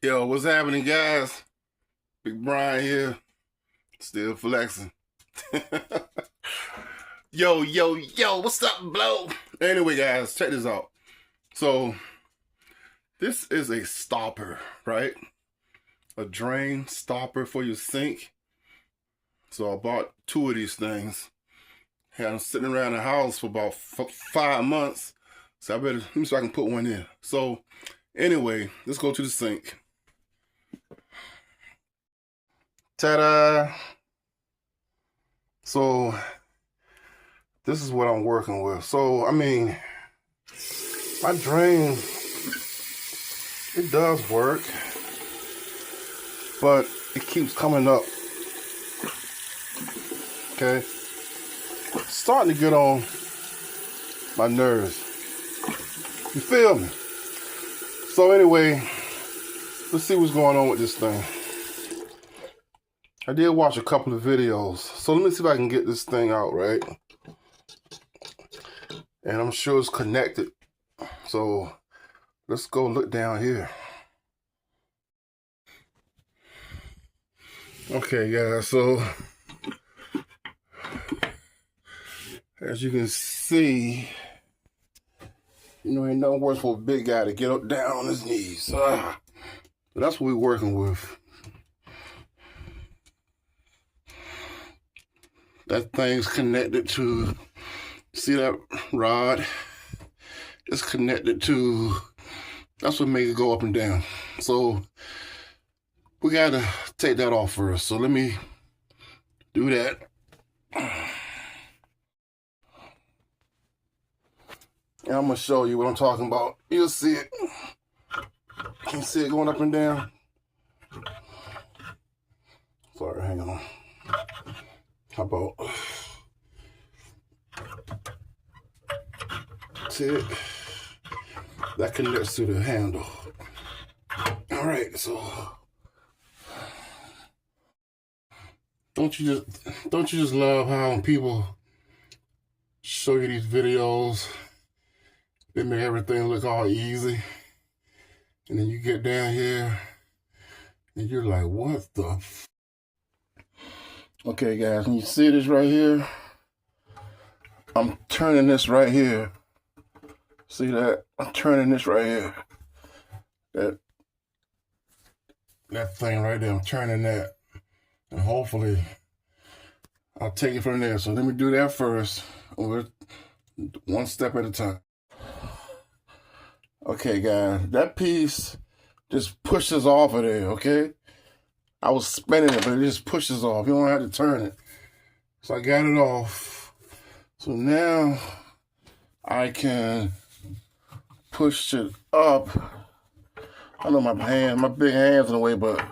Yo, what's happening, guys? Big Brian here, still flexing. Yo, what's up, blow? Anyway, guys, check this out. So, this is a stopper, right? A drain stopper for your sink. So I bought two of these things. Had them sitting around the house for about 5 months. So I better, let me see if I can put one in. So, anyway, let's go to the sink. Ta-da! So, this is what I'm working with. So, I mean, my drain, it does work, but it keeps coming up. Okay? It's starting to get on my nerves. You feel me? So anyway, let's see what's going on with this thing. I did watch a couple of videos, so let me see if I can get this thing out, right? And I'm sure it's connected. So let's go look down here. Okay, guys, so as you can see, you know, ain't nothing worse for a big guy to get up down on his knees. So that's what we're working with. That thing's connected to, see that rod? It's connected to, that's what makes it go up and down. So we gotta take that off first. So let me do that. And I'm gonna show you what I'm talking about. You'll see it. Can you see it going up and down? Sorry, hang on. How about it? That connects to the handle. All right, so don't you just love how people show you these videos? They make everything look all easy, and then you get down here and you're like, what the Okay, guys, can you see this right here? I'm turning this right here. See that? I'm turning this right here. That thing right there, I'm turning that. And hopefully, I'll take it from there. So let me do that first. One step at a time. Okay, guys, that piece just pushes off of there, okay? I was spinning it, but it just pushes off. You don't have to turn it. So I got it off. So now I can push it up. I know my big hand's in the way, but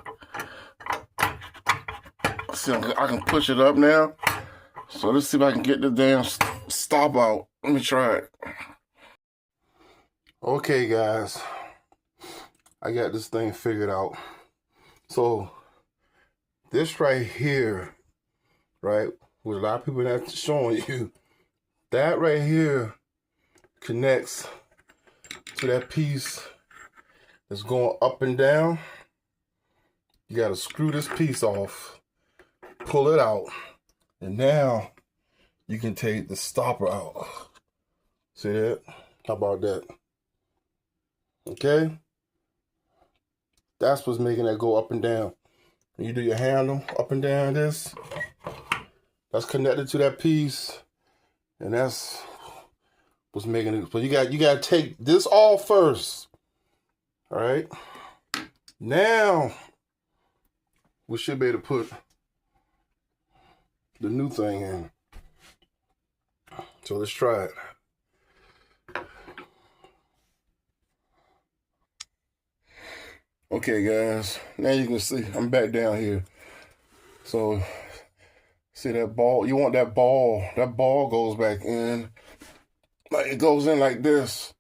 see, I can push it up now. So let's see if I can get the damn stop out. Let me try it. Okay, guys, I got this thing figured out. So this right here, right, with a lot of people not showing you, that right here connects to that piece that's going up and down. You got to screw this piece off, pull it out, and now you can take the stopper out. See that? How about that? Okay? That's what's making that go up and down. When you do your handle up and down this, that's connected to that piece, and that's what's making it. So you got to take this off first. All right. Now we should be able to put the new thing in. So let's try it. Okay, guys, now you can see I'm back down here. So see that ball? You want that ball. That ball goes back in. Like it goes in like this.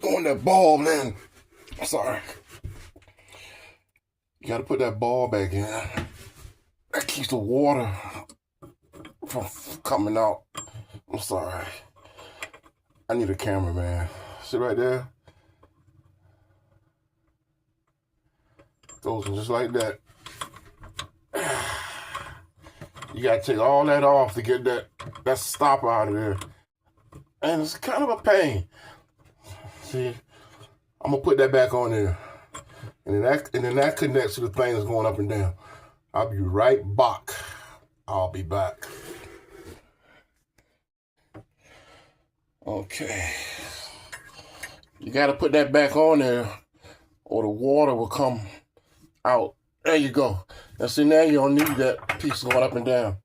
You want that ball, man. Sorry. You gotta put that ball back in. That keeps the water from coming out. I'm sorry. I need a camera, man. See right there? Goes in just like that. You gotta take all that off to get that stopper out of there. And it's kind of a pain. See, I'm gonna put that back on there. And then that connects to the thing that's going up and down. I'll be right back. I'll be back. Okay. You gotta put that back on there or the water will come out. There you go. Now see, now you don't need that piece going up and down.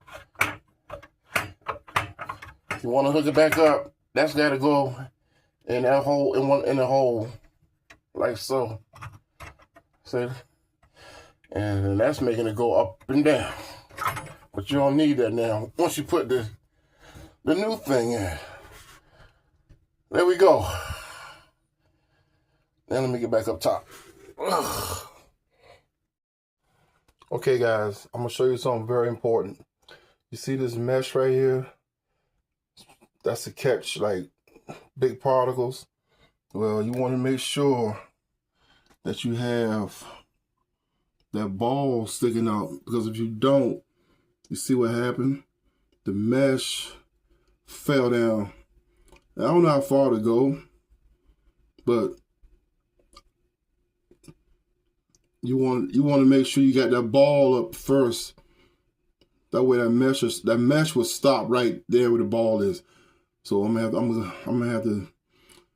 If you want to hook it back up, that's got to go in that hole, in the hole, like so. See? And that's making it go up and down. But you don't need that now. Once you put the new thing in. There we go. Now let me get back up top. Ugh. Okay, guys, I'm going to show you something very important. You see this mesh right here? That's to catch, like, big particles. Well, you want to make sure that you have that ball sticking out. Because if you don't, you see what happened? The mesh fell down. I don't know how far to go, but you want to make sure you got that ball up first. That way that mesh will stop right there where the ball is. So I'm gonna have to,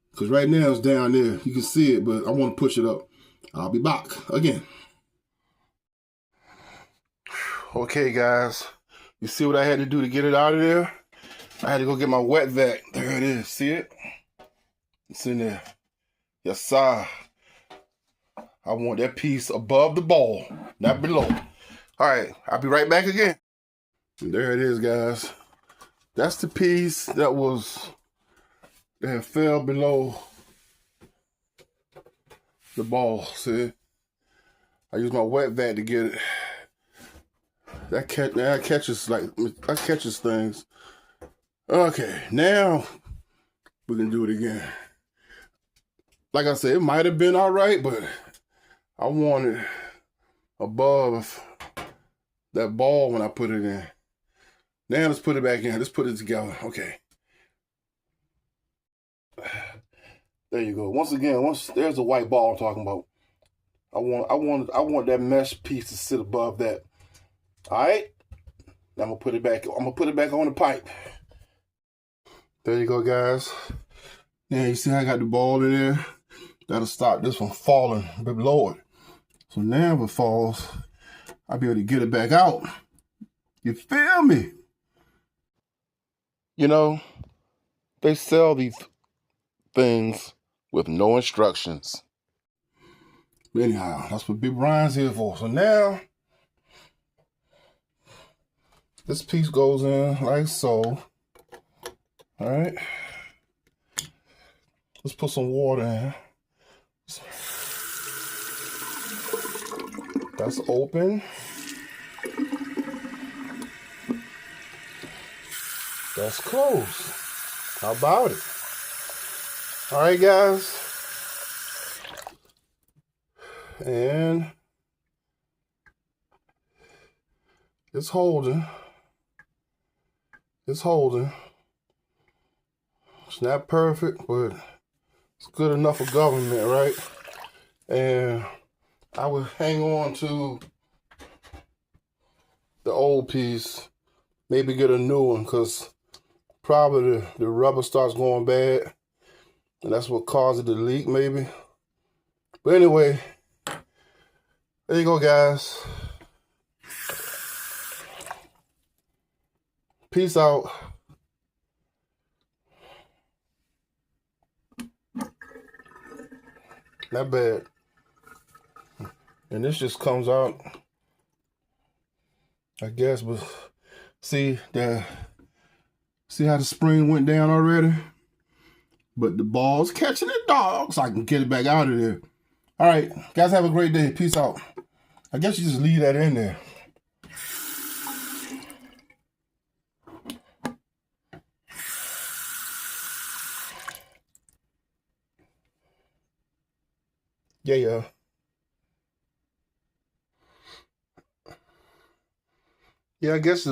because right now it's down there. You can see it, but I want to push it up. I'll be back again. Okay, guys, you see what I had to do to get it out of there? I had to go get my wet vac. There it is. See it? It's in there. Yes, sir. I want that piece above the ball, not below. All right, I'll be right back again. And there it is, guys. That's the piece that fell below the ball. See? I used my wet vac to get it. That catches things. Okay, now we can do it again. Like I said, it might have been all right, but I want it above that ball when I put it in. Now let's put it back in. Let's put it together. Okay. There you go. Once again, there's a white ball I'm talking about. I want that mesh piece to sit above that. All right. Now I'm gonna put it back. I'm gonna put it back on the pipe. There you go, guys. Now you see I got the ball in there. That'll stop this from falling below it. So now if it falls, I'll be able to get it back out. You feel me? You know, they sell these things with no instructions. But anyhow, that's what Big Brian's here for. So now, this piece goes in like so. All right. Let's put some water in. That's open. That's closed. How about it? All right, guys. And it's holding. It's holding. It's not perfect, but it's good enough for government, right? And I would hang on to the old piece, maybe get a new one, because probably the rubber starts going bad, and that's what caused it to leak, maybe. But anyway, there you go, guys. Peace out. Not bad. And this just comes out, I guess, but see how the spring went down already? But the ball's catching it, dog, so I can get it back out of there. All right, guys, have a great day. Peace out. I guess you just leave that in there. Yeah. Yeah, I guess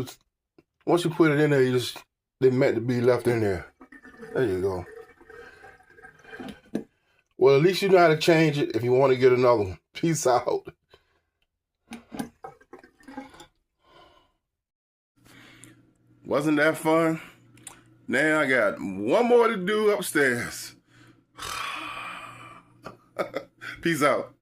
once you put it in there, they meant to be left in there. There you go. Well, at least you know how to change it if you want to get another one. Peace out. Wasn't that fun? Now I got one more to do upstairs. Peace out.